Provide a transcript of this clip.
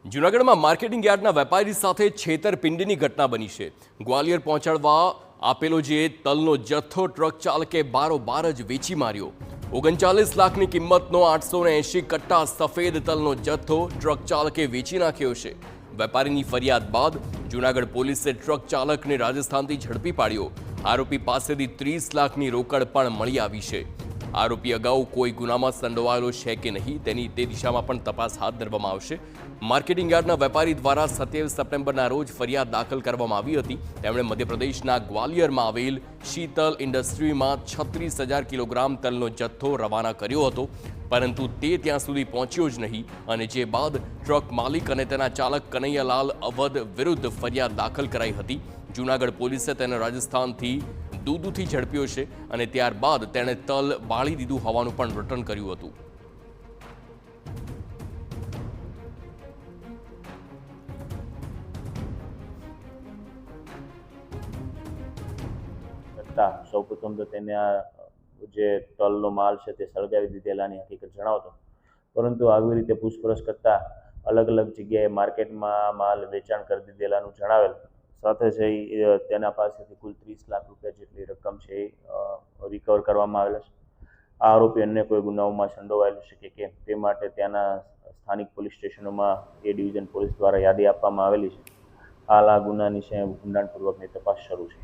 જૂનાગઢમાં માર્કેટિંગ યાર્ડના વેપારી સાથે છેતરપિંડીની ઘટના બની છે। ગ્વાલિયર પહોંચાડવા આપેલો જે તલનો જથ્થો ટ્રક ચાલકે બારોબાર જ વેચી માર્યો। 39 લાખની કિંમતનો 880 કટ્ટા સફેદ તલનો જથ્થો ટ્રક ચાલકે વેચી નાખ્યો છે। વેપારીની ફરિયાદ બાદ જૂનાગઢ પોલીસે ટ્રક ચાલકને રાજસ્થાનથી ઝડપી પાડ્યો। આરોપી પાસેથી 30 લાખની રોકડ પણ મળી આવી છે। આરોપી અગાઉ કોઈ ગુનામાં સંડોવાયેલો છે કે નહીં તેની દિશામાં પણ તપાસ હાથ ધરવામાં આવશે। માર્કેટિંગ યાર્ડના વેપારી દ્વારા 27 સપ્ટેમ્બરના રોજ ફરિયાદ દાખલ કરવામાં આવી હતી। તેમણે મધ્યપ્રદેશના ગ્વાલિયરમાં આવેલ શીતલ ઇન્ડસ્ટ્રીમાં 36,000 કિલોગ્રામ તલનો જથ્થો રવાના કર્યો હતો, પરંતુ તે ત્યાં સુધી પહોંચ્યો જ નહીં અને જે બાદ ટ્રક માલિક અને તેના ચાલક કનૈયાલાલ અવધ વિરુદ્ધ ફરિયાદ દાખલ કરાઈ હતી। જૂનાગઢ પોલીસે તેને રાજસ્થાનથી દૂધથી ઝડપ્યો છે અને ત્યારબાદ તેણે તલ બાળી દીધું હોવાનું પણ વર્ણન કર્યું હતું। સૌપ્રથમ તો તેને આ જે તલનો માલ છે તે સળગાવી દીધેલાની હકીકત જણાવતો, પરંતુ આવી રીતે પૂછપરછ કરતા અલગ અલગ જગ્યાએ માર્કેટમાં માલ વેચાણ કરી દીધેલાનું જણાવેલ। સાથે છે તેના પાસેથી કુલ 30 લાખ રૂપિયા જેટલી રકમ છે એ રિકવર કરવામાં આવેલા છે। આ આરોપી અન્ય કોઈ ગુનાઓમાં સંડોવાયેલો છે કે કેમ તે માટે ત્યાંના સ્થાનિક પોલીસ સ્ટેશનોમાં એ ડિવિઝન પોલીસ દ્વારા યાદી આપવામાં આવેલી છે। હાલ આ ગુનાની છે ઊંડાણપૂર્વકની તપાસ શરૂ છે।